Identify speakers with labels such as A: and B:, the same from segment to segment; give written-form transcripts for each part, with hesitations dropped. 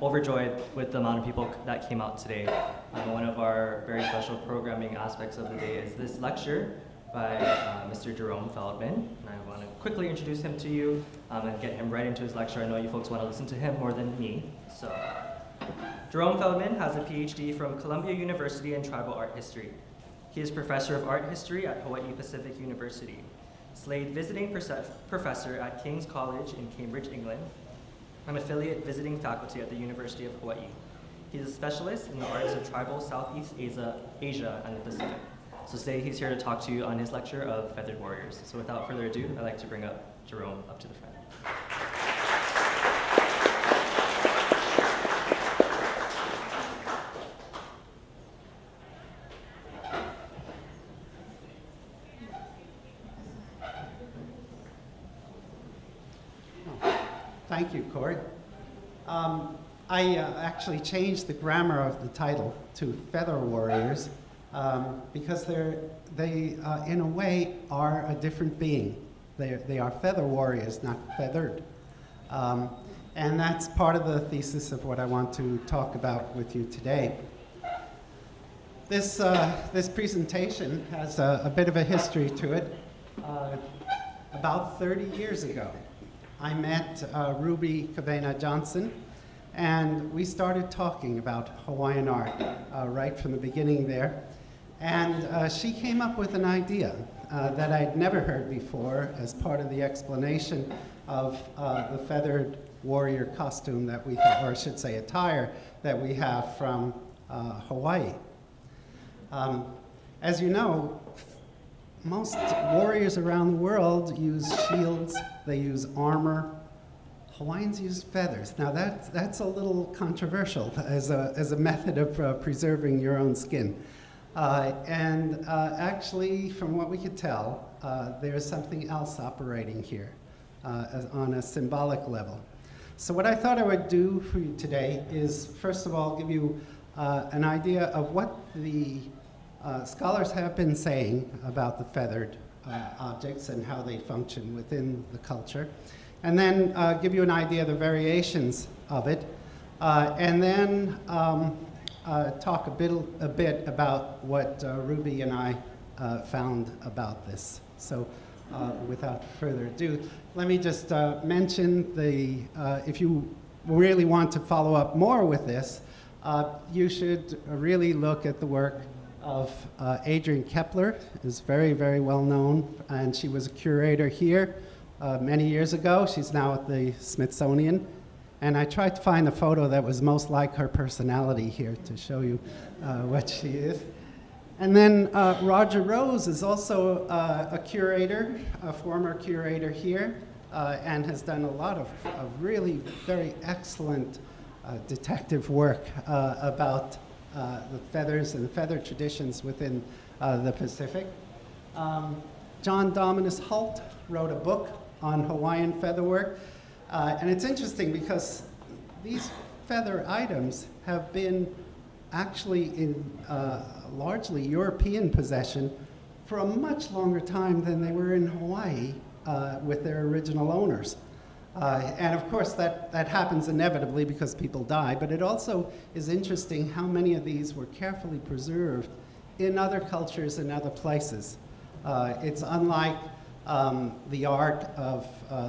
A: overjoyed with the amount of people that came out today. One of our very special programming aspects of the day is this lecture by Mr. Jerome Feldman. And I want to quickly introduce him to you and get him right into his lecture. I know you folks want to listen to him more than me. So, Jerome Feldman has a PhD from Columbia University in Tribal Art History. He is Professor of Art History at Hawaiʻi Pacific University, Slade Visiting Professor at King's College in Cambridge, England, and Affiliate Visiting Faculty at the University of Hawaii. He's a specialist in the arts of tribal Southeast Asia and the Pacific. So today he's here to talk to you on his lecture of Feathered Warriors. So without further ado, I'd like to bring up Jerome up to the front.
B: Thank you, Corey. I actually changed the grammar of the title to Feather Warriors because they in a way, are a different being. They are feather warriors, not feathered. And that's part of the thesis of what I want to talk about with you today. This presentation has a bit of a history to it. About 30 years ago, I met Rubellite Kawena Johnson, and we started talking about Hawaiian art right from the beginning there. And she came up with an idea that I'd never heard before as part of the explanation of the feathered warrior costume that we have, or I should say attire, that we have from Hawaii. As you know, most warriors around the world use shields, they use armor. Hawaiians use feathers. Now that's a little controversial as a method of preserving your own skin. Actually, from what we could tell, there's something else operating here on a symbolic level. So what I thought I would do for you today is, first of all, give you an idea of what the scholars have been saying about the feathered objects and how they function within the culture, and then give you an idea of the variations of it, and then talk a bit about what Ruby and I found about this. So without further ado, let me just mention if you really want to follow up more with this, you should really look at the work of Adrienne Kepler, is very, very well known, and she was a curator here many years ago. She's now at the Smithsonian, and I tried to find the photo that was most like her personality here to show you what she is. And then Roger Rose is also a curator, a former curator here, and has done a lot of really very excellent detective work about the feathers and feather traditions within the Pacific. John Dominus Holt wrote a book on Hawaiian featherwork. And it's interesting because these feather items have been actually in largely European possession for a much longer time than they were in Hawaii with their original owners. And of course that happens inevitably because people die, but it also is interesting how many of these were carefully preserved in other cultures and other places. It's unlike the art of,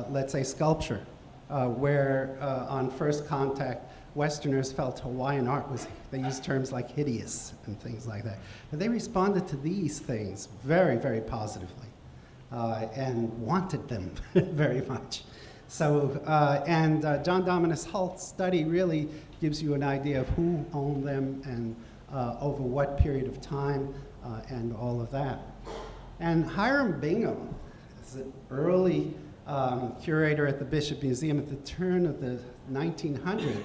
B: let's say, sculpture, where on first contact, Westerners felt Hawaiian art was, they used terms like hideous and things like that. But they responded to these things very, very positively and wanted them very much. So, John Dominus Holt's study really gives you an idea of who owned them and over what period of time and all of that. And Hiram Bingham is an early curator at the Bishop Museum at the turn of the 1900s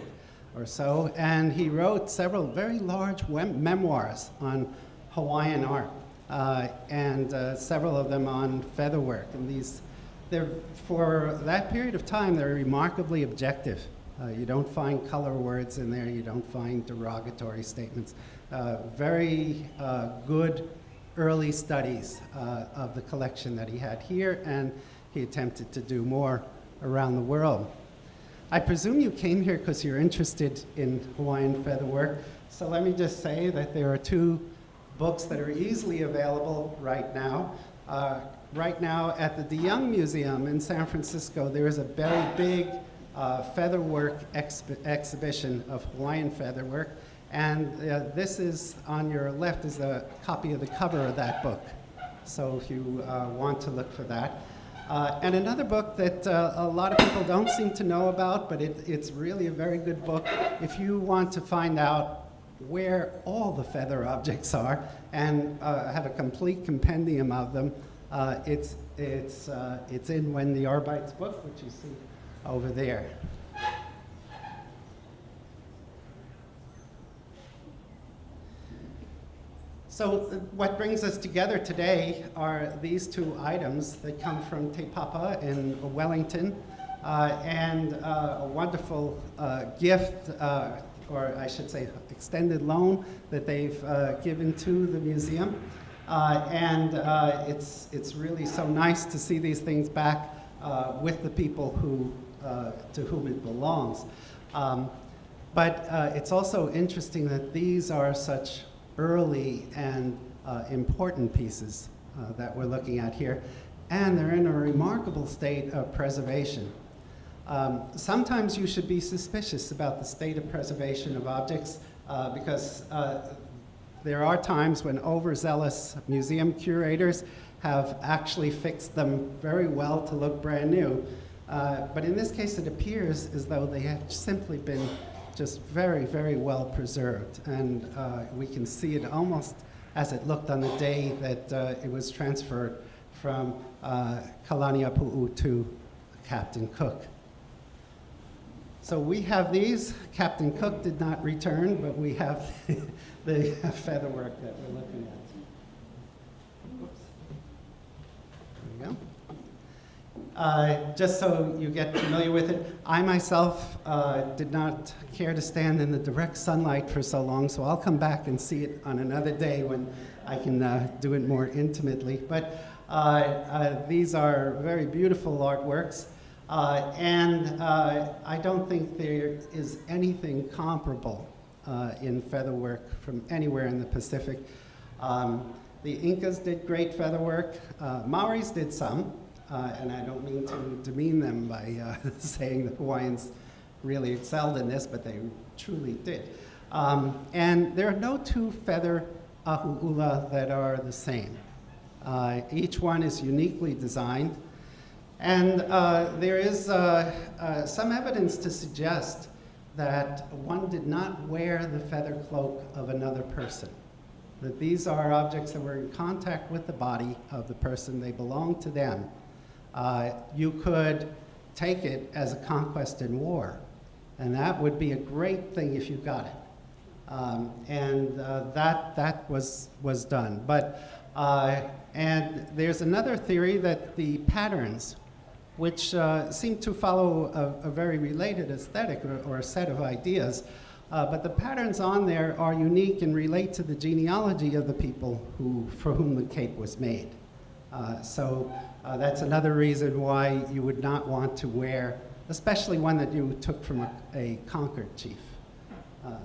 B: or so, and he wrote several very large memoirs on Hawaiian art, and several of them on featherwork. And for that period of time, they're remarkably objective. You don't find color words in there, you don't find derogatory statements. Very good early studies of the collection that he had here, and he attempted to do more around the world. I presume you came here because you're interested in Hawaiian featherwork. So let me just say that there are 2 books that are easily available right now. Right now at the DeYoung Museum in San Francisco, there is a very big featherwork exhibition of Hawaiian featherwork. And this is, on your left, is a copy of the cover of that book. So if you want to look for that. And another book that a lot of people don't seem to know about, but it's really a very good book if you want to find out where all the feather objects are and have a complete compendium of them. It's in Wendy Arbeit's book, which you see over there. So what brings us together today are these 2 items that come from Te Papa in Wellington, and a wonderful gift, or I should say extended loan that they've given to the museum. It's really so nice to see these things back with the people who, to whom it belongs. But it's also interesting that these are such early and important pieces that we're looking at here, and they're in a remarkable state of preservation. Sometimes you should be suspicious about the state of preservation of objects because there are times when overzealous museum curators have actually fixed them very well to look brand new. But in this case, it appears as though they have simply been just very, very well preserved. And we can see it almost as it looked on the day that it was transferred from Kalaniapu'u to Captain Cook. So we have these. Captain Cook did not return, but we have the featherwork that we're looking at. Oops. There we go. Just so you get familiar with it, I myself did not care to stand in the direct sunlight for so long, so I'll come back and see it on another day when I can do it more intimately. But these are very beautiful artworks, and I don't think there is anything comparable in featherwork from anywhere in the Pacific. The Incas did great featherwork. Maoris did some. And I don't mean to demean them by saying the Hawaiians really excelled in this, but they truly did. And there are no 2 feather ahu'ula that are the same. Each one is uniquely designed. And there is some evidence to suggest that one did not wear the feather cloak of another person. That these are objects that were in contact with the body of the person. They belong to them. You could take it as a conquest in war, and that would be a great thing if you got it. That was done. But and there's another theory that the patterns, which seem to follow a very related aesthetic or a set of ideas, but the patterns on there are unique and relate to the genealogy of the people for whom the cape was made. That's another reason why you would not want to wear, especially one that you took from a conquered chief.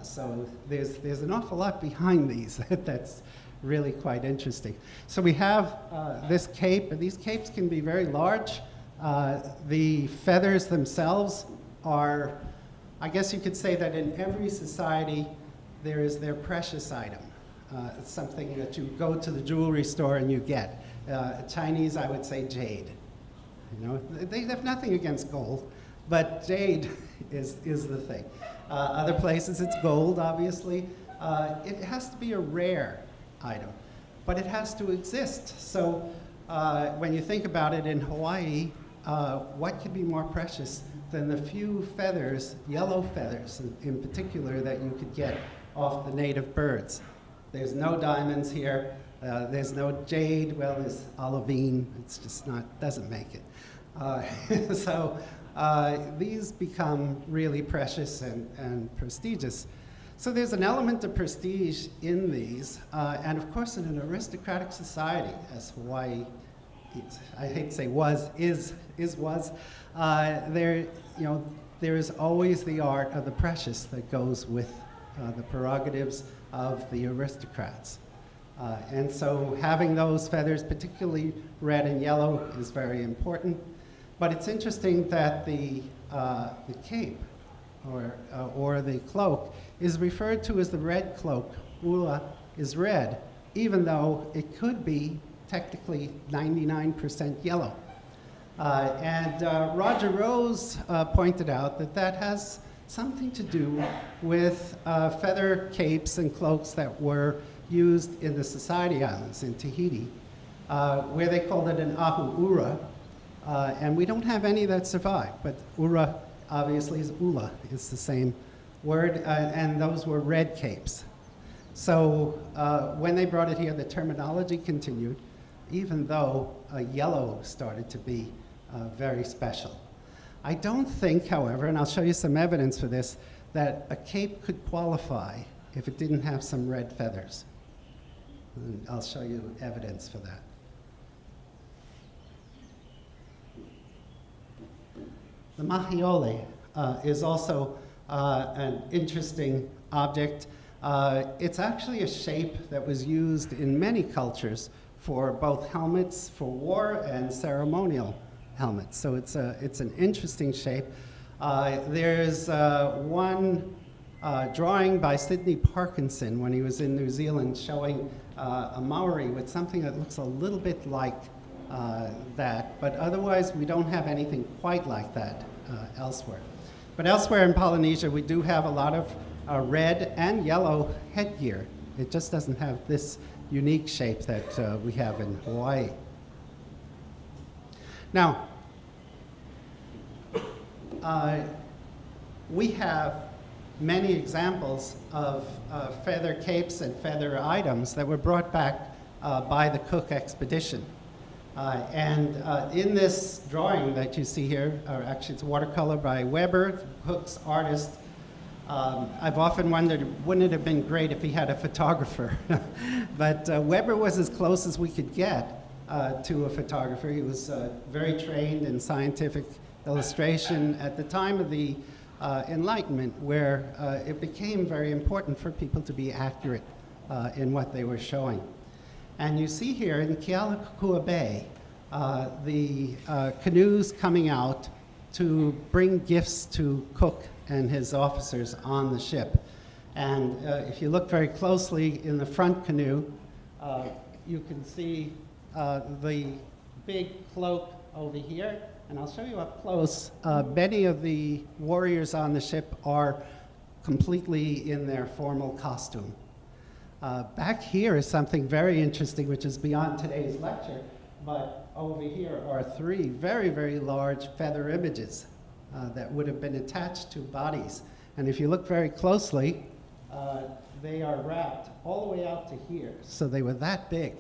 B: So there's an awful lot behind these that's really quite interesting. So we have this cape, and these capes can be very large. The feathers themselves are, I guess you could say that in every society there is their precious item. It's something that you go to the jewelry store and you get. Chinese, I would say jade. You know, they have nothing against gold, but jade is the thing. Other places it's gold, obviously. It has to be a rare item, but it has to exist. So when you think about it in Hawaii, what could be more precious than the few feathers, yellow feathers in particular, that you could get off the native birds? There's no diamonds here. There's no jade. Well, there's olivine. It's just doesn't make it. So these become really precious and prestigious. So there's an element of prestige in these, and of course in an aristocratic society, as Hawaii, I hate to say was, there, you know, there is always the art of the precious that goes with the prerogatives of the aristocrats. And so having those feathers, particularly red and yellow, is very important. But it's interesting that the cape or the cloak is referred to as the red cloak. Ula is red, even though it could be technically 99% yellow. And Roger Rose pointed out that that has something to do with feather capes and cloaks that were used in the Society Islands in Tahiti, where they called it an ahu ura. And we don't have any that survive, but ura obviously is ula. It's the same word, and those were red capes. So when they brought it here, the terminology continued, even though yellow started to be very special. I don't think, however, and I'll show you some evidence for this, that a cape could qualify if it didn't have some red feathers. And I'll show you evidence for that. The mahiole is also an interesting object. It's actually a shape that was used in many cultures for both helmets for war and ceremonial helmets. So it's an interesting shape. There's one drawing by Sidney Parkinson when he was in New Zealand showing a Maori with something that looks a little bit like that, but otherwise we don't have anything quite like that elsewhere. But elsewhere in Polynesia, we do have a lot of red and yellow headgear. It just doesn't have this unique shape that we have in Hawaii. Now, we have many examples of feather capes and feather items that were brought back by the Cook expedition. And in this drawing that you see here, or actually it's a watercolor by Weber, Cook's artist. I've often wondered, wouldn't it have been great if he had a photographer? But Weber was as close as we could get to a photographer. He was very trained in scientific illustration at the time of the Enlightenment, where it became very important for people to be accurate in what they were showing. And you see here in Kealakekua Bay, the canoes coming out to bring gifts to Cook and his officers on the ship. And if you look very closely in the front canoe, you can see the big cloak over here. And I'll show you up close. Many of the warriors on the ship are completely in their formal costume. Back here is something very interesting, which is beyond today's lecture, but over here are three very, very large feather images that would have been attached to bodies. And if you look very closely, they are wrapped all the way out to here. So they were that big.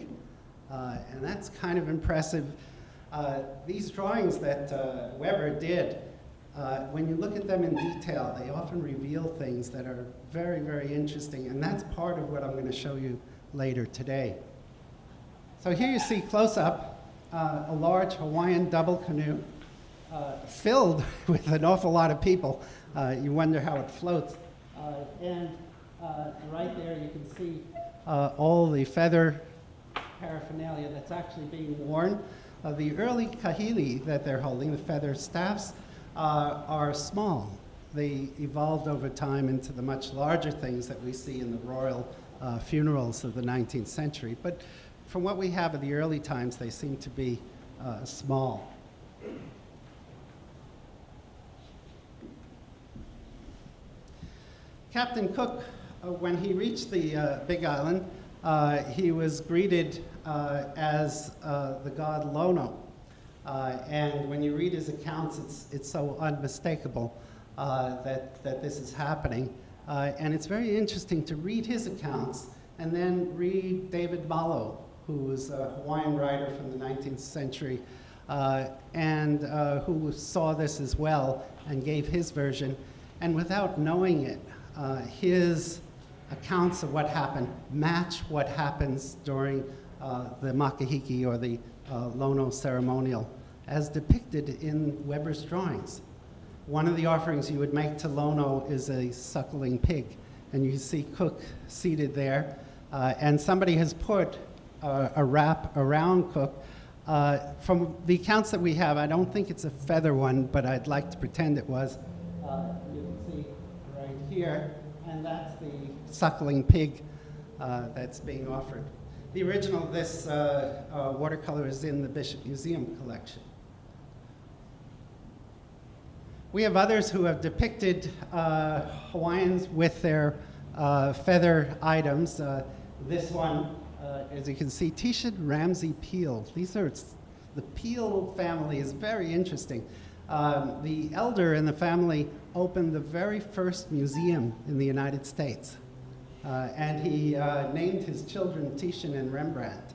B: And that's kind of impressive. These drawings that Weber did, when you look at them in detail, they often reveal things that are very, very interesting, and that's part of what I'm going to show you later today. So here you see close up a large Hawaiian double canoe filled with an awful lot of people. You wonder how it floats. And right there you can see all the feather paraphernalia that's actually being worn. The early kahili that they're holding, the feather staffs, are small. They evolved over time into the much larger things that we see in the royal funerals of the 19th century. But from what we have of the early times, they seem to be small. Captain Cook, when he reached the Big Island, he was greeted as the god Lono. And when you read his accounts, it's so unmistakable that this is happening. And it's very interesting to read his accounts and then read David Malo, who was a Hawaiian writer from the 19th century and who saw this as well and gave his version. And without knowing it, his accounts of what happened match what happens during the makahiki or the Lono ceremonial as depicted in Weber's drawings. one of the offerings you would make to Lono is a suckling pig. And you see Cook seated there. And somebody has put a wrap around Cook. From the accounts that we have, I don't think it's a feather one, but I'd like to pretend it was. You can see right here, and that's the suckling pig that's being offered. The original of this watercolor is in the Bishop Museum collection. We have others who have depicted Hawaiians with their feather items. This one, as you can see, Tisha Ramsey Peel. The Peel family is very interesting. The elder in the family opened the very first museum in the United States. And he named his children Titian and Rembrandt.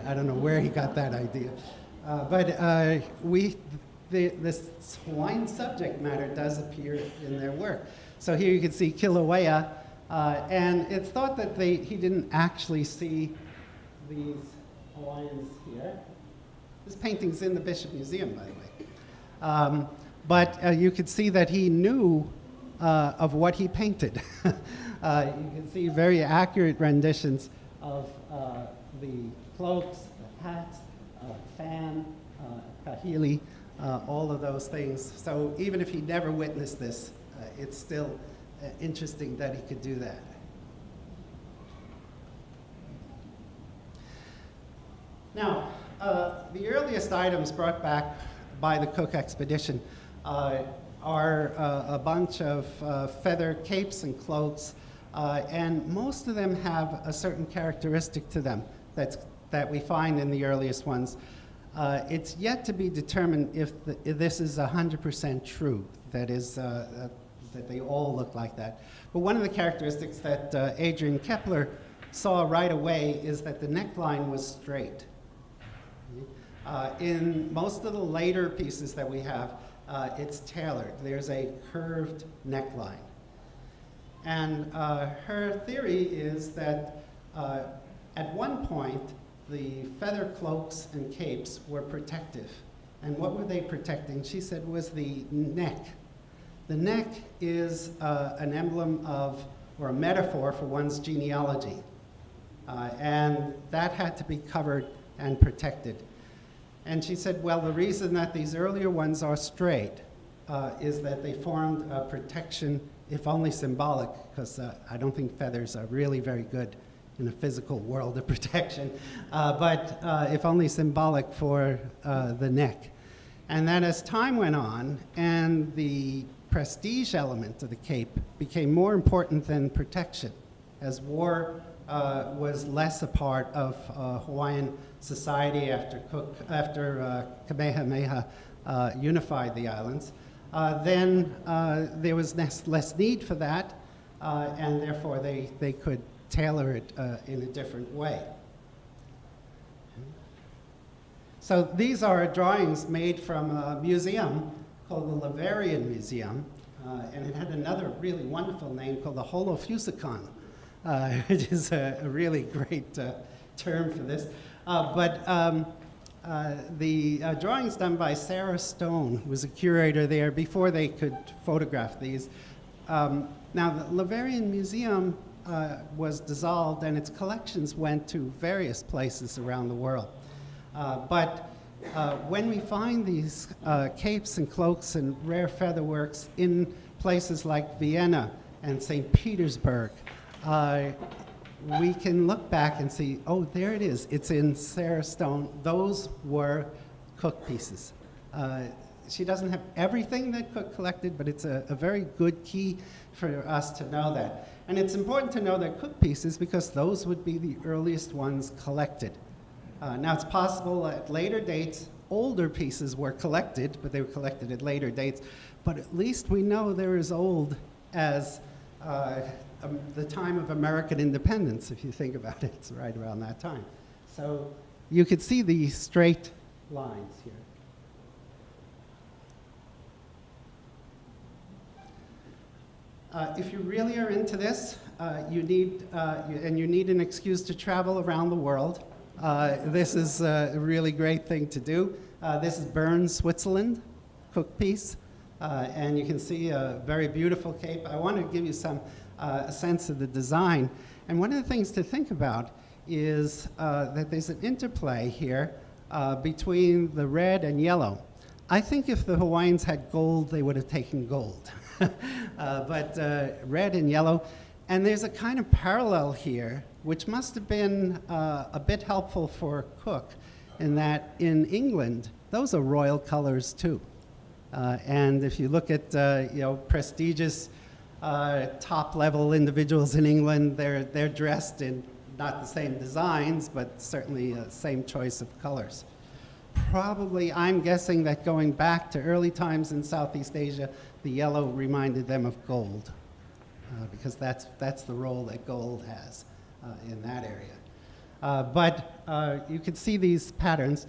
B: I don't know where he got that idea. This Hawaiian subject matter does appear in their work. So here you can see Kilauea, and it's thought that he didn't actually see these Hawaiians here. This painting's in the Bishop Museum, by the way. But you could see that he knew of what he painted. You can see very accurate renditions of the cloaks, the hats, fan, kahili, all of those things. So even if he never witnessed this, it's still interesting that he could do that. Now, the earliest items brought back by the Cook expedition are a bunch of feather capes and cloaks, and most of them have a certain characteristic to them that we find in the earliest ones. It's yet to be determined if this is 100% true, that is, that they all look like that. But one of the characteristics that Adrian Kepler saw right away is that the neckline was straight. In most of the later pieces that we have, it's tailored. There's a curved neckline. And her theory is that at one point, the feather cloaks and capes were protective. And what were they protecting? She said was the neck. The neck is an emblem of, or a metaphor for one's genealogy. And that had to be covered and protected. And she said, well, the reason that these earlier ones are straight is that they formed a protection, if only symbolic, because I don't think feathers are really very good in a physical world of protection, but if only symbolic for the neck. And then as time went on and the prestige element of the cape became more important than protection, as war was less a part of Hawaiian society after Kamehameha unified the islands, then there was less need for that, and therefore they could tailor it in a different way. So these are drawings made from a museum called the Laverian Museum, and it had another really wonderful name called the Holofusikon, which is a really great term for this. The drawings done by Sarah Stone, who was a curator there before they could photograph these. Now, the Laverian Museum was dissolved, and its collections went to various places around the world. When we find these capes and cloaks and rare featherworks in places like Vienna and St. Petersburg, we can look back and see, oh, there it is. It's in Sarah Stone. Those were Cook pieces. She doesn't have everything that Cook collected, but it's a very good key for us to know that. And it's important to know that Cook pieces because those would be the earliest ones collected. Now, it's possible at later dates, older pieces were collected, but they were collected at later dates. But at least we know they're as old as the time of American independence, if you think about it. It's right around that time. So you could see the straight lines here. If you really are into this, you need an excuse to travel around the world. This is a really great thing to do. This is Bern, Switzerland, Cook piece. And you can see a very beautiful cape. I want to give you some a sense of the design. And one of the things to think about is that there's an interplay here between the red and yellow. I think if the Hawaiians had gold, they would have taken gold. But red and yellow. And there's a kind of parallel here, which must have been a bit helpful for Cook, in that in England, those are royal colors too. And if you look at prestigious top-level individuals in England, they're dressed in not the same designs, but certainly the same choice of colors. Probably, I'm guessing that going back to early times in Southeast Asia, the yellow reminded them of gold, because that's the role that gold has in that area. But you can see these patterns,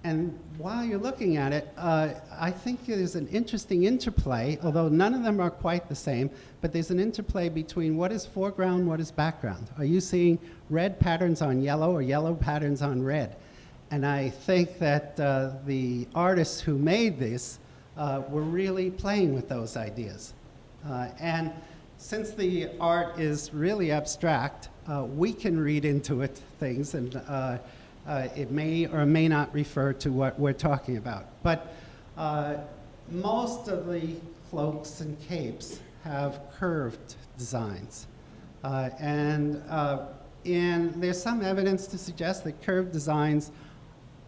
B: and while you're looking at it, I think there's an interesting interplay, although none of them are quite the same, but there's an interplay between what is foreground, what is background. Are you seeing red patterns on yellow or yellow patterns on red? And I think that the artists who made this were really playing with those ideas. And since the art is really abstract, we can read into it things, and it may or may not refer to what we're talking about. But most of the cloaks and capes have curved designs. And there's some evidence to suggest that curved designs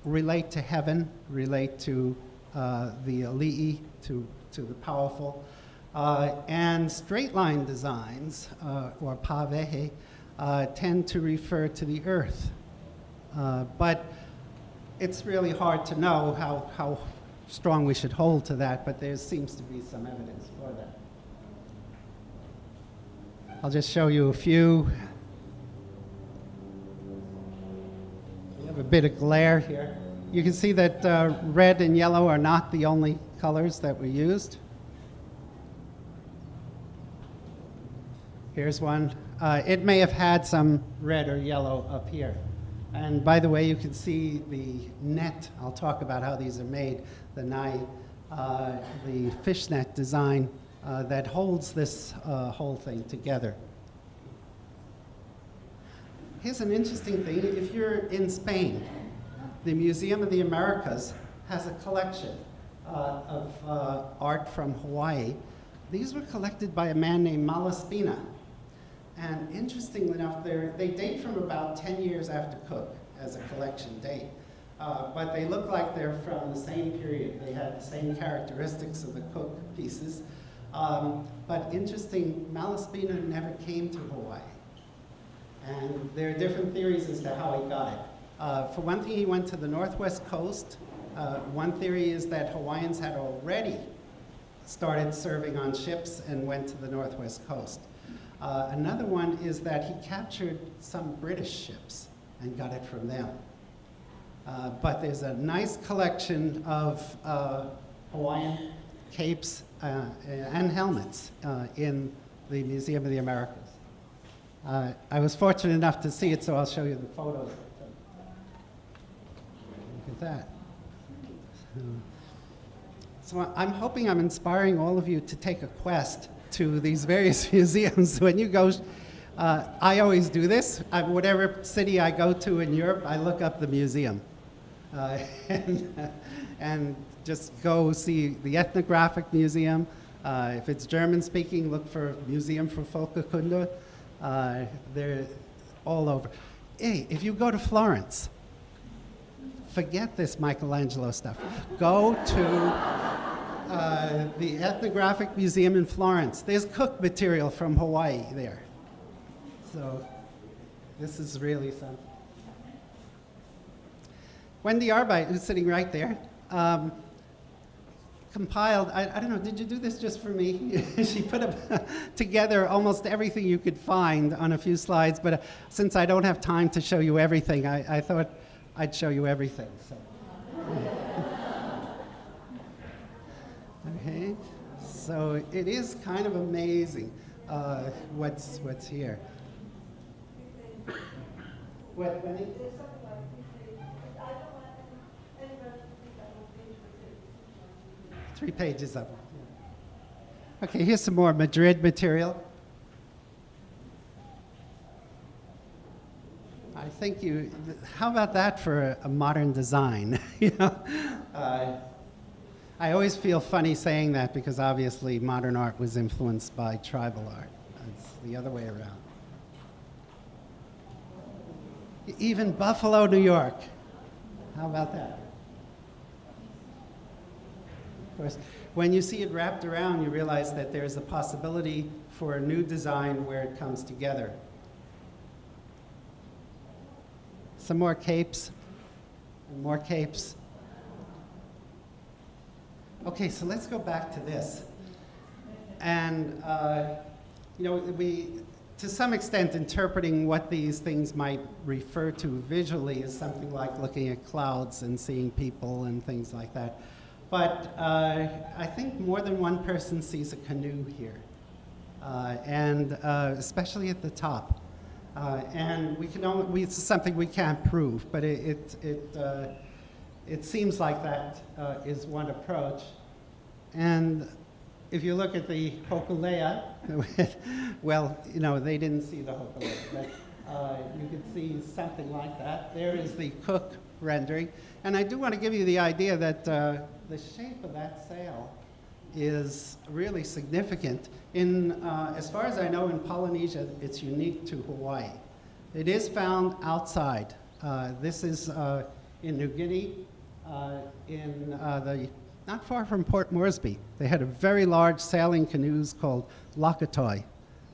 B: relate to heaven, relate to the ali'i, to the powerful. And straight line designs, or pavehe, tend to refer to the earth. But it's really hard to know how strong we should hold to that, but there seems to be some evidence for that. I'll just show you a few. We have a bit of glare here. You can see that red and yellow are not the only colors that we used. Here's one. It may have had some red or yellow up here. And by the way, you can see the net. I'll talk about how these are made. The nai, the fishnet design that holds this whole thing together. Here's an interesting thing. If you're in Spain, the Museum of the Americas has a collection of art from Hawaii. These were collected by a man named Malaspina. And interestingly enough, they date from about 10 years after Cook as a collection date. But they look like they're from the same period. They have the same characteristics of the Cook pieces. But interesting, Malaspina never came to Hawaii. And there are different theories as to how he got it. For one thing, he went to the northwest coast. One theory is that Hawaiians had already started serving on ships and went to the northwest coast. Another one is that he captured some British ships and got it from them. But there's a nice collection of Hawaiian capes and helmets in the Museum of the Americas. I was fortunate enough to see it, so I'll show you the photos. Look at that. So I'm hoping I'm inspiring all of you to take a quest to these various museums. When you go, I always do this. Whatever city I go to in Europe, I look up the museum. And just go see the ethnographic museum. If it's German speaking, look for Museum for Volkerkunde. They're all over. Hey, if you go to Florence, forget this Michelangelo stuff. Go to the Ethnographic Museum in Florence. There's Cook material from Hawaii there. So this is really something. Wendy Arbite, who's sitting right there, compiled, I don't know, did you do this just for me? She put together almost everything you could find on a few slides, but since I don't have time to show you everything, I thought I'd show you everything. So. Okay, so it is kind of amazing what's here. What, Wendy? 3 pages of it. Okay, here's some more Madrid material. I think how about that for a modern design? You know, I always feel funny saying that because obviously modern art was influenced by tribal art. It's the other way around. Even Buffalo, New York. How about that? Of course, when you see it wrapped around, you realize that there's a possibility for a new design where it comes together. Some more capes, and more capes. Okay, so let's go back to this. And, you know, to some extent, interpreting what these things might refer to visually is something like looking at clouds and seeing people and things like that. But I think more than one person sees a canoe here, and especially at the top. And it's something we can't prove, but it seems like that is one approach. And if you look at the hokulea, well, you know, they didn't see the hokulea, but you could see something like that. There is the Cook rendering. And I do want to give you the idea that the shape of that sail is really significant. As far as I know, in Polynesia, it's unique to Hawaii. It is found outside. This is in New Guinea, not far from Port Moresby. They had a very large sailing canoes called Lakatoi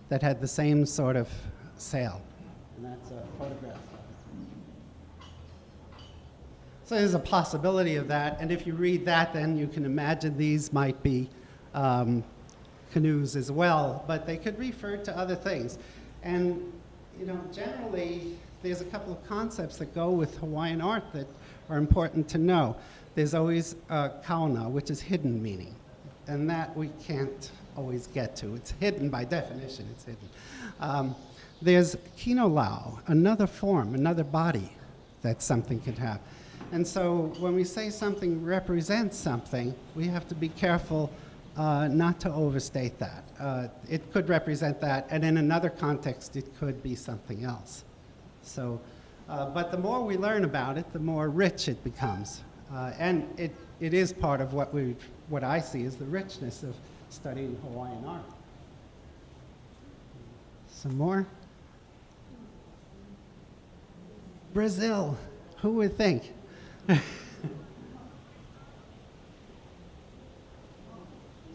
B: that had the same sort of sail. And that's a photograph. So there's a possibility of that, and if you read that, then you can imagine these might be canoes as well, but they could refer to other things. And, you know, generally, there's a couple of concepts that go with Hawaiian art that are important to know. There's always kauna, which is hidden meaning, and that we can't always get to. It's hidden by definition, it's hidden. There's kinolau, another form, another body that something can have. And so when we say something represents something, we have to be careful not to overstate that. It could represent that, and in another context, it could be something else. So, but the more we learn about it, the more rich it becomes. And it is part of what I see as the richness of studying Hawaiian art. Some more? Brazil, who would think?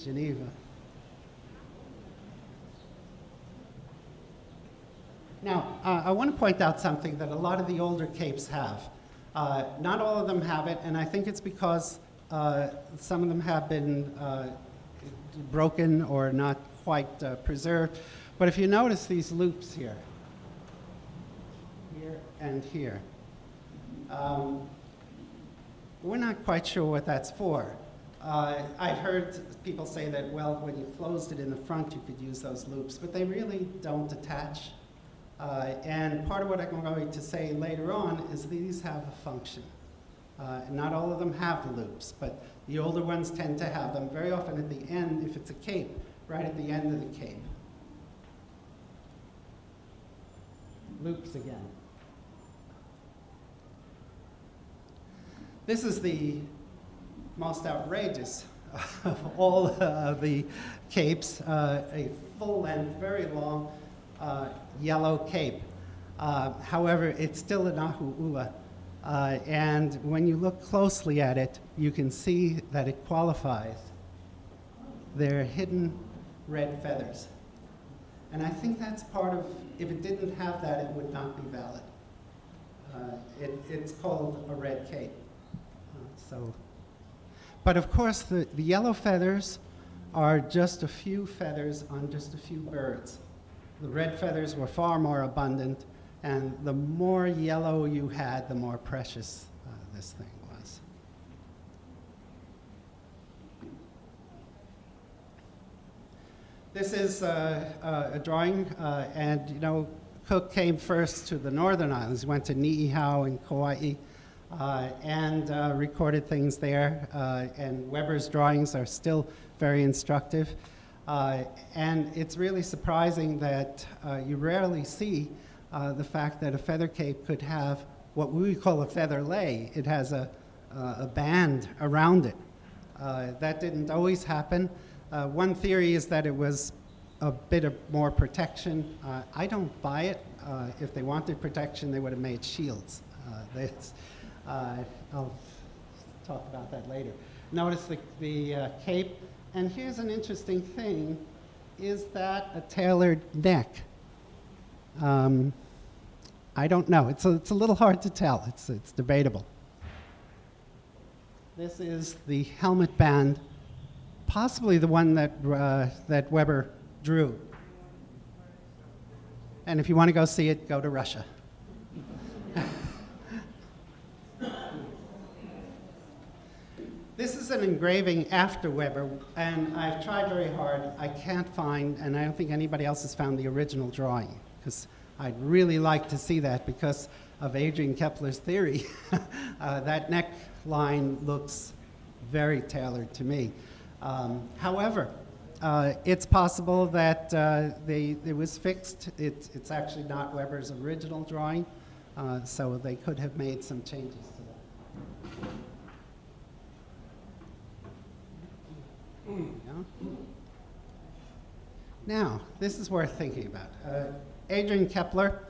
B: Geneva. Now, I want to point out something that a lot of the older capes have. Not all of them have it, and I think it's because some of them have been broken or not quite preserved. But if you notice these loops here and here, we're not quite sure what that's for. I've heard people say that, well, when you closed it in the front, you could use those loops, but they really don't attach. And part of what I'm going to say later on is these have a function. And not all of them have loops, but the older ones tend to have them very often at the end, if it's a cape, right at the end of the cape. Loops again. This is the most outrageous of all the capes, a full-length, very long yellow cape. However, it's still an ahu'ua, and when you look closely at it, you can see that it qualifies. They're hidden red feathers. And I think that's part of, if it didn't have that, it would not be valid. It's called a red cape. But of course, the yellow feathers are just a few feathers on just a few birds. The red feathers were far more abundant, and the more yellow you had, the more precious this thing was. This is a drawing, and you know, Cook came first to the northern islands. He went to Niihau and Kauai, and recorded things there, and Weber's drawings are still very instructive. And it's really surprising that you rarely see the fact that a feather cape could have what we call a feather lay. It has a band around it. That didn't always happen. One theory is that it was a bit of more protection. I don't buy it. If they wanted protection, they would have made shields. I'll talk about that later. Notice the cape. And here's an interesting thing. Is that a tailored neck? I don't know. It's a little hard to tell. It's debatable. This is the helmet band, possibly the one that, that Weber drew. And if you want to go see it, go to Russia. This is an engraving after Weber, and I've tried very hard. I can't find, and I don't think anybody else has found the original drawing, because I'd really like to see that because of Adrian Kepler's theory. That neckline looks very tailored to me. However, it's possible that it was fixed. It's actually not Weber's original drawing, so they could have made some changes to that. Yeah. Now, this is worth thinking about. Adrian Kepler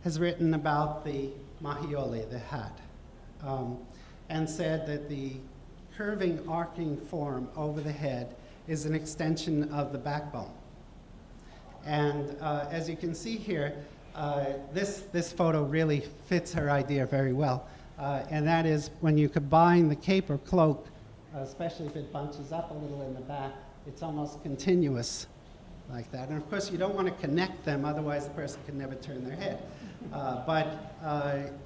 B: has written about the mahiole, the hat, and said that the curving, arcing form over the head is an extension of the backbone. And as you can see here, this photo really fits her idea very well. And that is when you combine the cape or cloak, especially if it bunches up a little in the back, it's almost continuous like that. And of course, you don't want to connect them, otherwise the person can never turn their head. But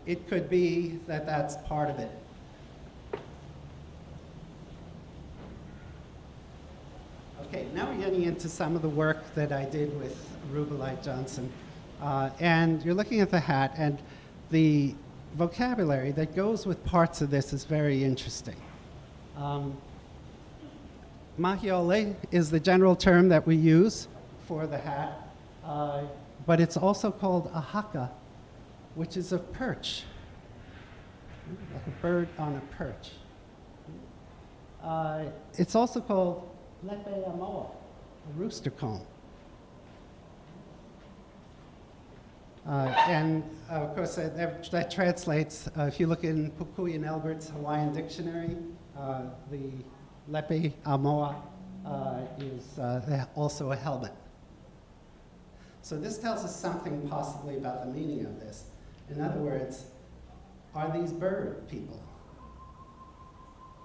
B: it could be that that's part of it. Okay, now we're getting into some of the work that I did with Rubellite Johnson. And you're looking at the hat, and the vocabulary that goes with parts of this is very interesting. Mahiole is the general term that we use for the hat, but it's also called a haka, which is a perch, like a bird on a perch. It's also called lepe amoa, a rooster comb. And of course, that translates, if you look in Pukui and Elbert's Hawaiian dictionary, the lepe amoa is also a helmet. So this tells us something possibly about the meaning of this. In other words, are these bird people?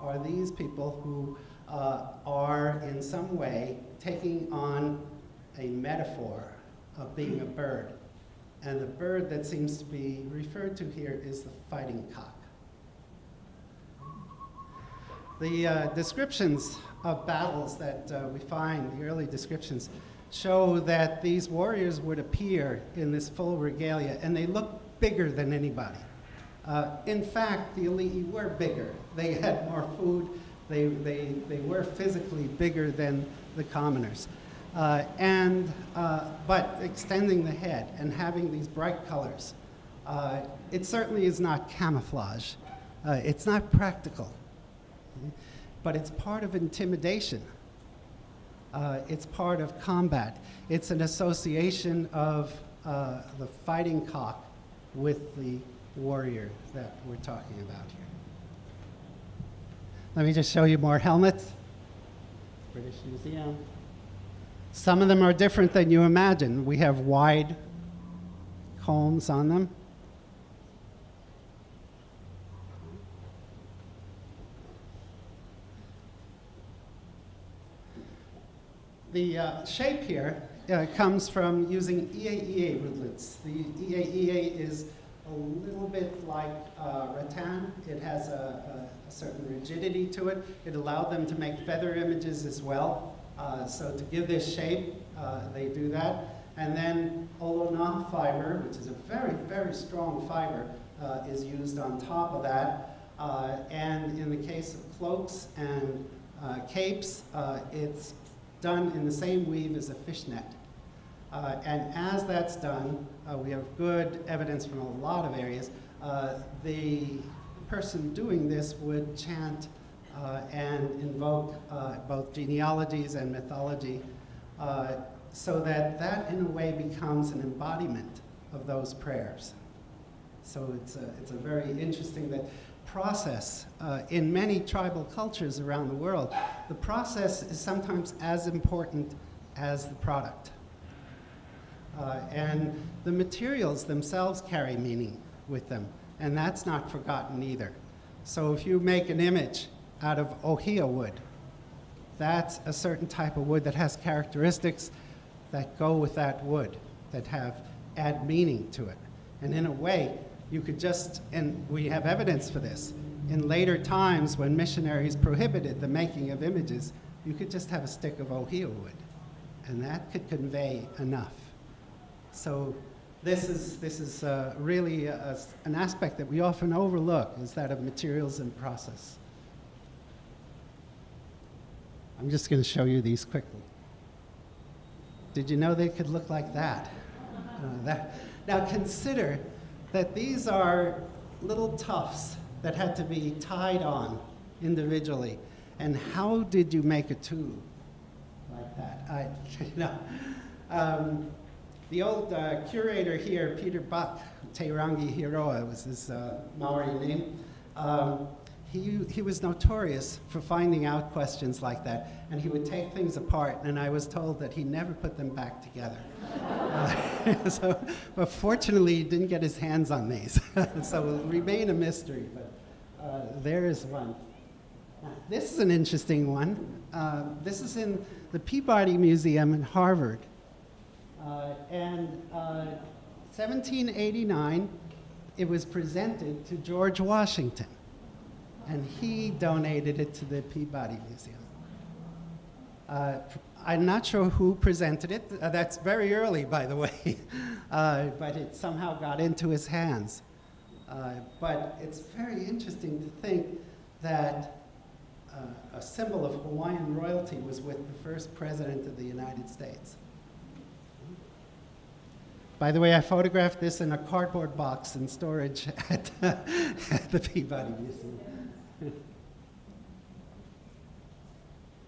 B: Are these people who are in some way taking on a metaphor of being a bird? And the bird that seems to be referred to here is the fighting cock. The descriptions of battles that we find, the early descriptions, show that these warriors would appear in this full regalia, and they look bigger than anybody. In fact, the elite were bigger. They had more food. They were physically bigger than the commoners. But extending the head and having these bright colors, it certainly is not camouflage. It's not practical, but it's part of intimidation. It's part of combat. It's an association of the fighting cock with the warrior that we're talking about here. Let me just show you more helmets. British Museum. Some of them are different than you imagine. We have wide combs on them. The shape here comes from using EAEA rootlets. The EAEA is a little bit like rattan. It has a certain rigidity to it. It allowed them to make feather images as well. So to give this shape, they do that. And then olona fiber, which is a very, very strong fiber, is used on top of that. And in the case of cloaks and capes, it's done in the same weave as a fishnet. And as that's done, we have good evidence from a lot of areas. The person doing this would chant and invoke both genealogies and mythology, so that that in a way becomes an embodiment of those prayers. So it's a very interesting process. In many tribal cultures around the world, the process is sometimes as important as the product. And the materials themselves carry meaning with them, and that's not forgotten either. So if you make an image out of ohia wood, that's a certain type of wood that has characteristics that go with that wood, that add meaning to it. And in a way, you could just, and we have evidence for this, in later times when missionaries prohibited the making of images, you could just have a stick of ohia wood, and that could convey enough. So this is really an aspect that we often overlook, is that of materials and process. I'm just going to show you these quickly. Did you know they could look like that? Now consider that these are little tufts that had to be tied on individually. And how did you make a tube like that? The old curator here, Peter Buck, Teirangi Hiroa was his Maori name, he was notorious for finding out questions like that, and he would take things apart, and I was told that he never put them back together. But fortunately, he didn't get his hands on these, so it will remain a mystery, but there is one. This is an interesting one. This is in the Peabody Museum in Harvard. And 1789, it was presented to George Washington, and he donated it to the Peabody Museum. I'm not sure who presented it. That's very early, by the way, but it somehow got into his hands. But it's very interesting to think that a symbol of Hawaiian royalty was with the first president of the United States. By the way, I photographed this in a cardboard box in storage at the Peabody Museum.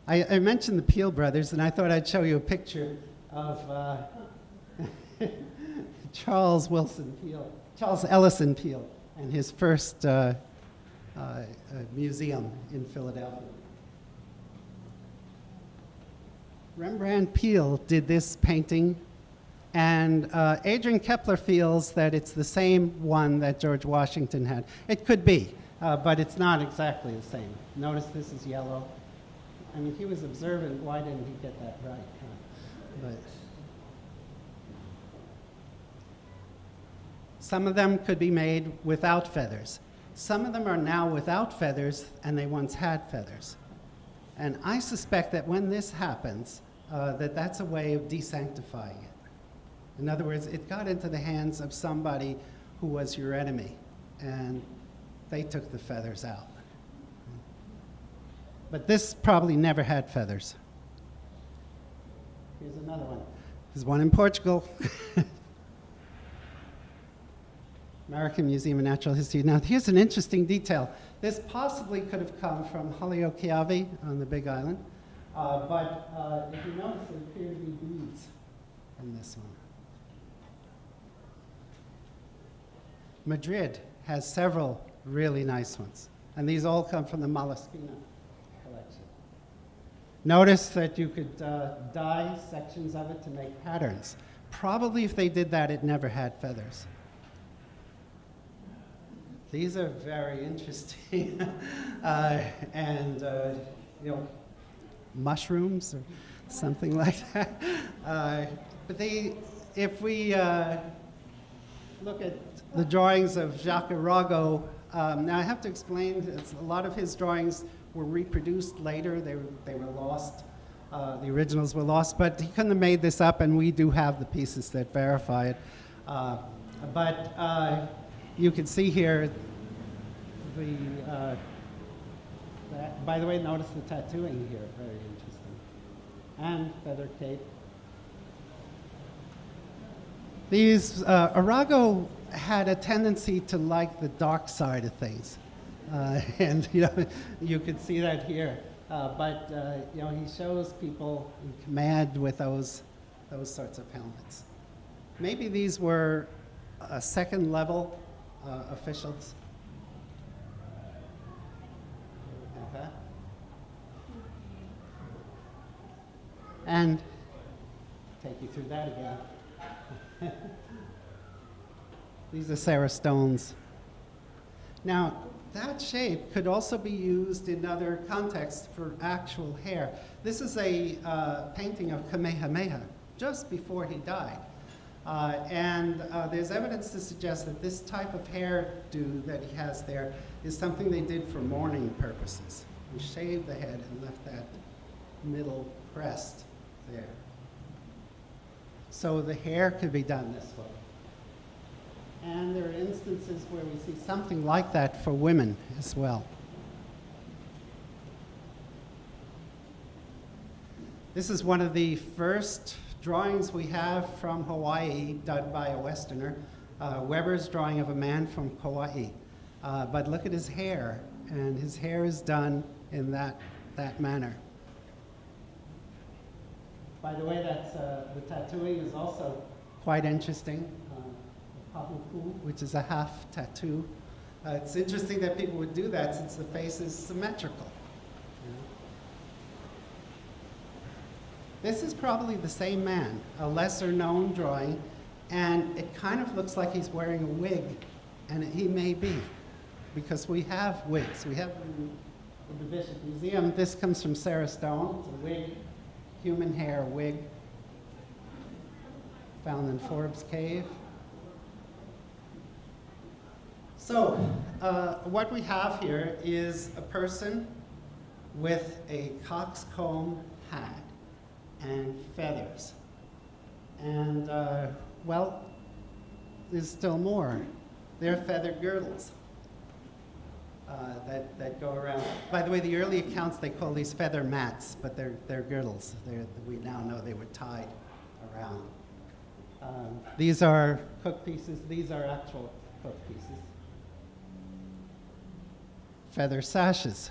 B: I mentioned the Peel brothers, and I thought I'd show you a picture of Charles Ellison Peel, and his first museum in Philadelphia. Rembrandt Peale did this painting, and Adrian Kepler feels that it's the same one that George Washington had. It could be, but it's not exactly the same. Notice this is yellow. I mean, he was observant. Why didn't he get that right? But some of them could be made without feathers. Some of them are now without feathers, and they once had feathers. And I suspect that when this happens, that's a way of desanctifying it. In other words, it got into the hands of somebody who was your enemy, and they took the feathers out. But this probably never had feathers. Here's another one. There's one in Portugal. American Museum of Natural History. Now, here's an interesting detail. This possibly could have come from Hālau on the Big Island, but if you notice, there appear to be beads in this one. Madrid has several really nice ones, and these all come from the Malaspina collection. Notice that you could dye sections of it to make patterns. Probably if they did that, it never had feathers. These are very interesting, and mushrooms or something like that. But if we look at the drawings of Jacques Arago, now I have to explain that a lot of his drawings were reproduced later. They were lost. The originals were lost, but he couldn't have made this up, and we do have the pieces that verify it. But you can see here by the way, notice the tattooing here, very interesting. and feather cape. These, Arago had a tendency to like the dark side of things. And you could see that here. But he shows people in command with those sorts of helmets. Maybe these were second level officials. Okay. And take you through that again. These are Sarah Stones. Now, that shape could also be used in other contexts for actual hair. This is a painting of Kamehameha just before he died. And there's evidence to suggest that this type of hairdo that he has there is something they did for mourning purposes. He shaved the head and left that middle crest there. So the hair could be done this way. And there are instances where we see something like that for women as well. This is one of the first drawings we have from Hawaii done by a Westerner, Weber's drawing of a man from Kauai. But look at his hair, and his hair is done in that manner. By the way, that's, the tattooing is also quite interesting. Which is a half tattoo. It's interesting that people would do that since the face is symmetrical. This is probably the same man, a lesser known drawing, and it kind of looks like he's wearing a wig, and he may be, because we have wigs. We have in the Bishop Museum, this comes from Sarah Stone. It's a wig, human hair wig, found in Forbes Cave. So, what we have here is a person with a coxcomb hat and feathers. And, well, there's still more. They're feather girdles that go around. By the way, the early accounts, they call these feather mats, but they're girdles. We now know they were tied around. These are cook pieces. These are actual cook pieces. Feather sashes.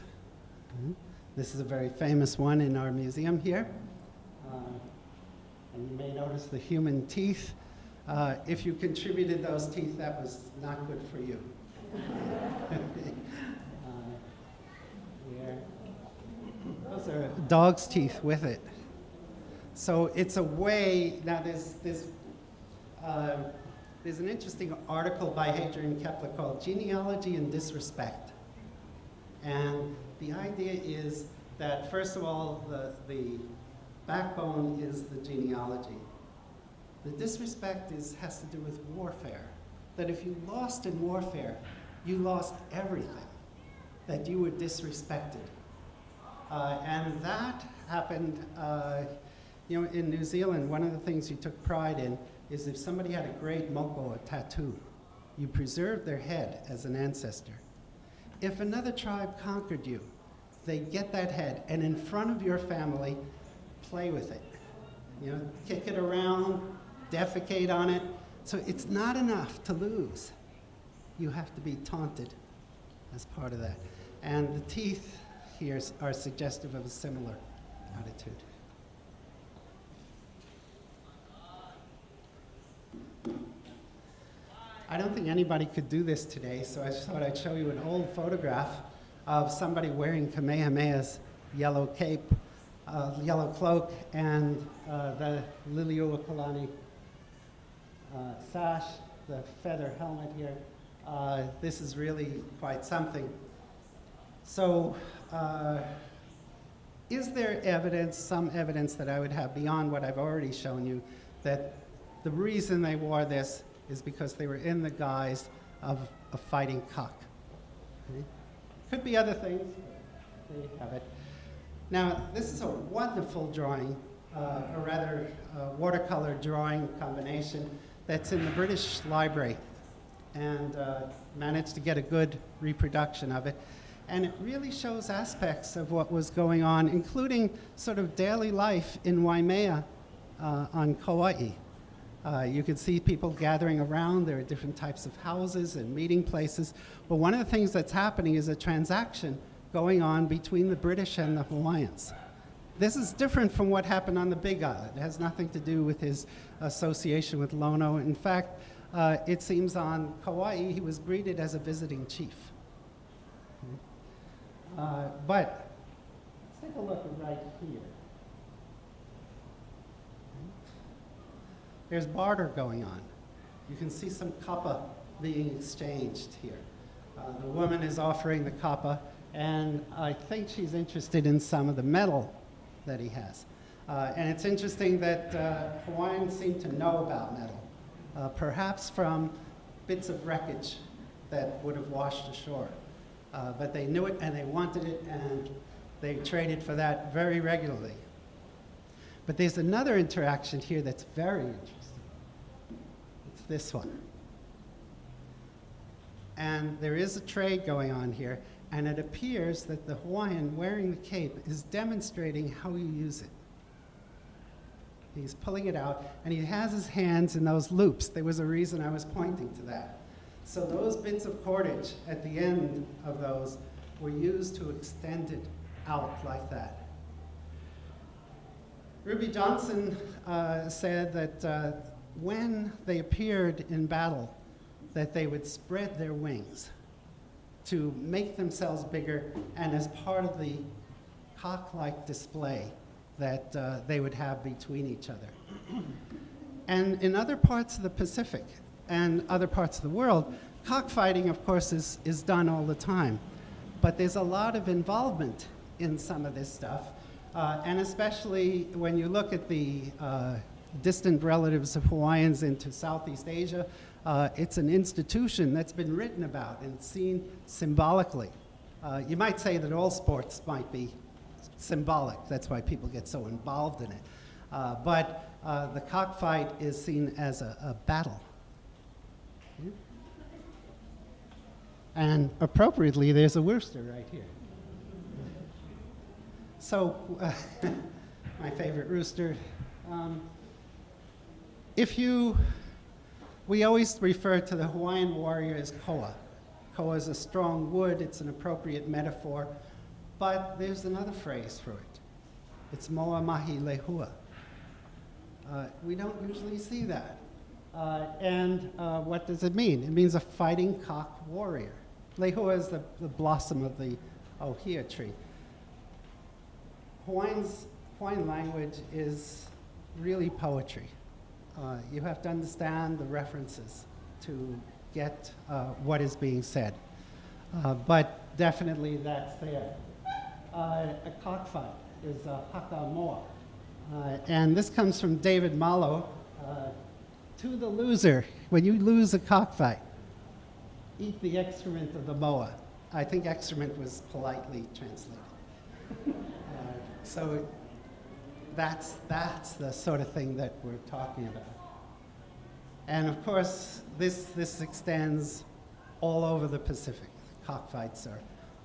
B: This is a very famous one in our museum here. And you may notice the human teeth. If you contributed those teeth, that was not good for you. Those are dog's teeth with it. So it's a way, now there's an interesting article by Hadrian Kepler called Genealogy and Disrespect. And the idea is that, first of all, the backbone is the genealogy. The disrespect has to do with warfare. That if you lost in warfare, you lost everything. That you were disrespected. And that happened, in New Zealand. One of the things you took pride in is if somebody had a great moko, a tattoo, you preserved their head as an ancestor. If another tribe conquered you, they get that head, and in front of your family, play with it. Kick it around, defecate on it. So it's not enough to lose. You have to be taunted as part of that. And the teeth here are suggestive of a similar attitude. I don't think anybody could do this today, so I just thought I'd show you an old photograph of somebody wearing Kamehameha's yellow cape, yellow cloak, and the Liliuokalani sash, the feather helmet here. This is really quite something. So, is there evidence, some evidence that I would have beyond what I've already shown you, that the reason they wore this is because they were in the guise of a fighting cock? Okay. Could be other things. There you have it. Now, this is a wonderful drawing, or rather watercolor drawing combination that's in the British Library, and managed to get a good reproduction of it. And it really shows aspects of what was going on, including sort of daily life in Waimea on Kauai. You could see people gathering around. There are different types of houses and meeting places. But one of the things that's happening is a transaction going on between the British and the Hawaiians. This is different from what happened on the Big Island. It has nothing to do with his association with Lono. In fact, it seems on Kauai he was greeted as a visiting chief. But let's take a look right here. There's barter going on. You can see some kapa being exchanged here. The woman is offering the kapa, and I think she's interested in some of the metal that he has. And it's interesting that Hawaiians seem to know about metal, perhaps from bits of wreckage that would have washed ashore. But they knew it and they wanted it, and they traded for that very regularly. But there's another interaction here that's very interesting. It's this one. And there is a trade going on here, and it appears that the Hawaiian wearing the cape is demonstrating how you use it. He's pulling it out, and he has his hands in those loops. There was a reason I was pointing to that. So those bits of cordage at the end of those were used to extend it out like that. Ruby Johnson said that when they appeared in battle, that they would spread their wings to make themselves bigger, and as part of the cock-like display that they would have between each other. And in other parts of the Pacific and other parts of the world, cockfighting, of course, is done all the time. But there's a lot of involvement in some of this stuff, and especially when you look at the distant relatives of Hawaiians into Southeast Asia, it's an institution that's been written about and seen symbolically. You might say that all sports might be symbolic. That's why people get so involved in it. But the cockfight is seen as a battle. And appropriately, there's a rooster right here. So, my favorite rooster. We always refer to the Hawaiian warrior as koa. Koa is a strong wood. It's an appropriate metaphor. But there's another phrase for it. It's moa mahi lehua. We don't usually see that. And what does it mean? It means a fighting cock warrior. Lehua is the blossom of the ohia tree. Hawaiian language is really poetry. You have to understand the references to get what is being said. But definitely that's there. A cockfight is a haka moa. And this comes from David Malo. To the loser, when you lose a cockfight, eat the excrement of the moa. I think excrement was politely translated. So that's the sort of thing that we're talking about. And of course, this extends all over the Pacific. Cockfights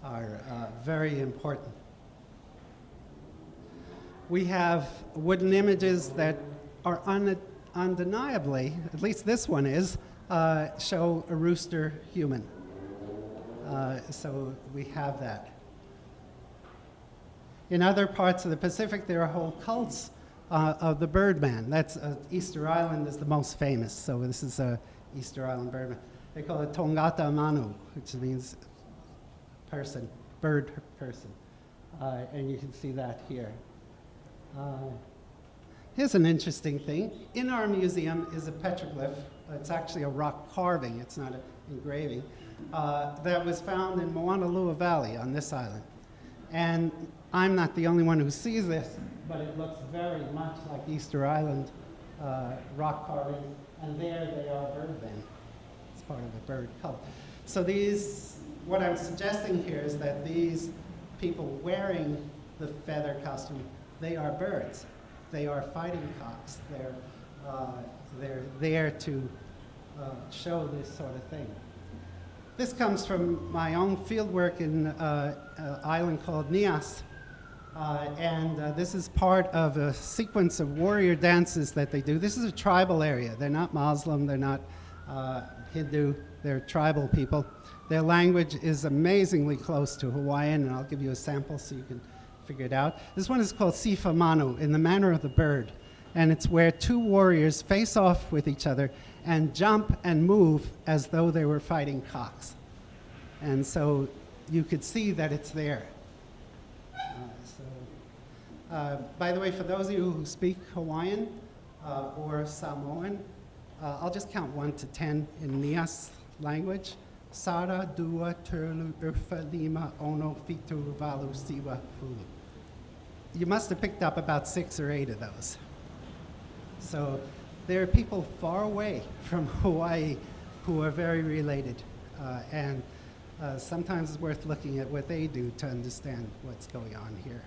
B: are very important. We have wooden images that are undeniably, at least this one is, show a rooster human. So we have that. In other parts of the Pacific, there are whole cults of the Birdman. That's Easter Island is the most famous. So this is a Easter Island Birdman. They call it Tongata Manu, which means person, bird person. And you can see that here. Here's an interesting thing. In our museum is a petroglyph. It's actually a rock carving. It's not an engraving. That was found in Moanalua Valley on this island. And I'm not the only one who sees this, but it looks very much like Easter Island rock carving. And there they are birdmen. It's part of the bird cult. So what I'm suggesting here is that these people wearing the feather costume, they are birds. They are fighting cocks. They're there to show this sort of thing. This comes from my own field work in an island called Nias. This is part of a sequence of warrior dances that they do. This is a tribal area. They're not Muslim, they're not Hindu, they're tribal people. Their language is amazingly close to Hawaiian, and I'll give you a sample so you can figure it out. This one is called Sifa Manu, in the manner of the bird. And it's where two warriors face off with each other and jump and move as though they were fighting cocks. And so you could see that it's there. By the way, for those of you who speak Hawaiian or Samoan, I'll just count 1 to 10 in Nias language. Sara, dua, turlu, urfa, lima, ono, fitu, valu, siwa, fulu. You must have picked up about 6 or 8 of those. So there are people far away from Hawaii who are very related. Sometimes it's worth looking at what they do to understand what's going on here.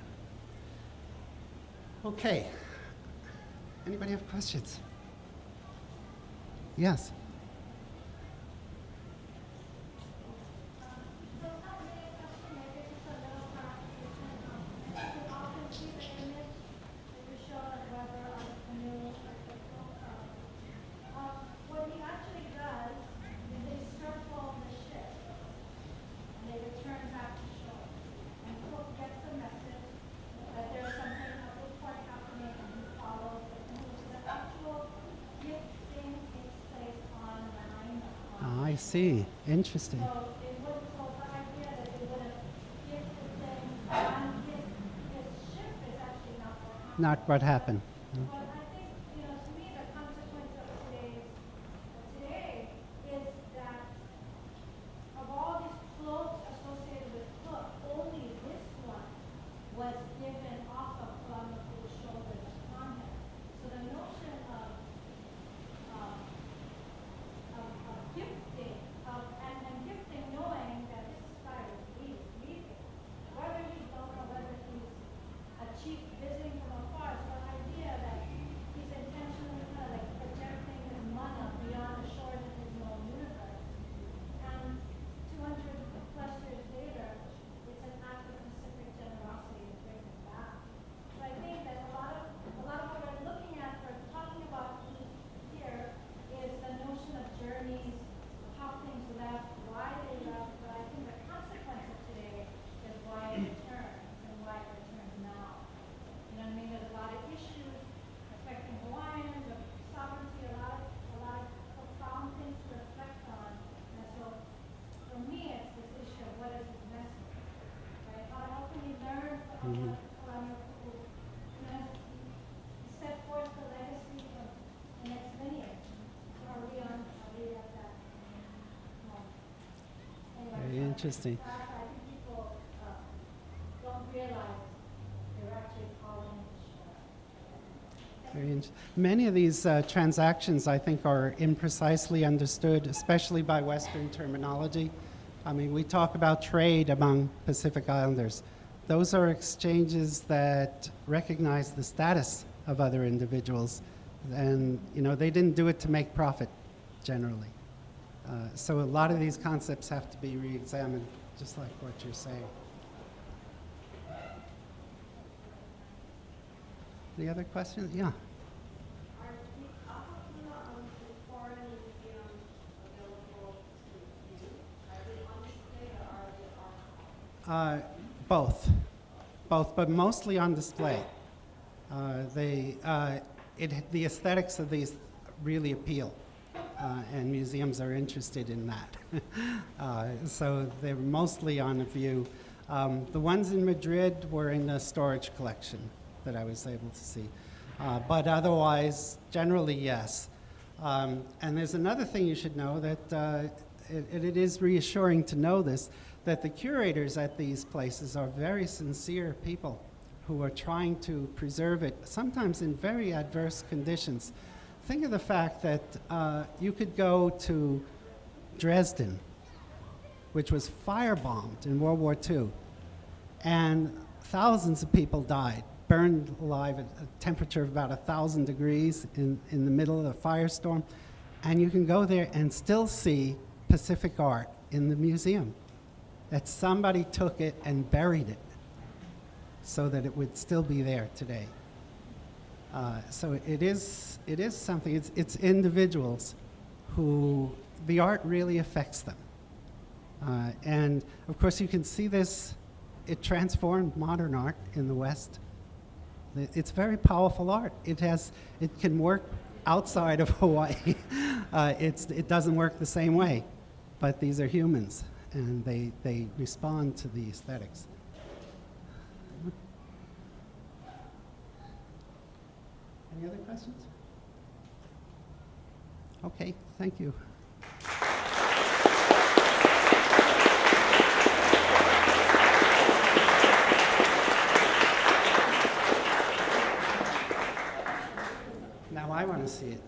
B: Okay. Anybody have questions? Yes. I see. Interesting.
C: So it wouldn't hold the idea that they would have gifted things and his ship is actually not what happened.
B: Not what happened. No.
C: But I think, to me, the consequence of today is that of all these cloaks associated with Cook, only this one was given off of Kalamapu's shoulders upon him. So the notion of gifting, and gifting knowing that this guy is leaving, whether he's known or whether he's a chief visiting from afar, so the idea that he's intentionally kind of like projecting his mana beyond the shores of his known universe. And 200 plus years later, it's an act of specific generosity to bring him back. So I think that a lot of what we're looking at for talking about here is the notion of journeys, how things left, why they left, but I think the consequence of today is why it returns and why it returns now. You know what I mean? There's a lot of issues affecting Hawaiians, of sovereignty, a lot of profound things to reflect on. And so for me, it's this issue of what is his message, right? How can we learn from what Kalamapu, set forth the legacy of the next lineage? Are we at that moment? Anyway,
B: Very interesting.
C: I think people don't realize they're actually following the
B: Very Many of these transactions, I think, are imprecisely understood, especially by Western terminology. I mean, we talk about trade among Pacific Islanders. Those are exchanges that recognize the status of other individuals. And, they didn't do it to make profit, generally. So a lot of these concepts have to be re-examined, just like what you're saying. Any other questions? Yeah.
C: Are these Atherton foreign museums available to view? Are they on display or are they
B: Both, but mostly on display. The aesthetics of these really appeal, and museums are interested in that. So they're mostly on view. The ones in Madrid were in the storage collection that I was able to see. But otherwise, generally, yes. And there's another thing you should know, that it is reassuring to know this, that the curators at these places are very sincere people who are trying to preserve it, sometimes in very adverse conditions. Think of the fact that you could go to Dresden, which was firebombed in World War II, and thousands of people died, burned alive at a temperature of about 1,000 degrees in the middle of a firestorm. And you can go there and still see Pacific art in the museum, that somebody took it and buried it so that it would still be there today. So it is something, it's individuals who the art really affects them. And of course you can see this, it transformed modern art in the West. It's very powerful art. It can work outside of Hawaii. It doesn't work the same way, but these are humans and they respond to the aesthetics. Any other questions? Okay, thank you. Now I want to see it.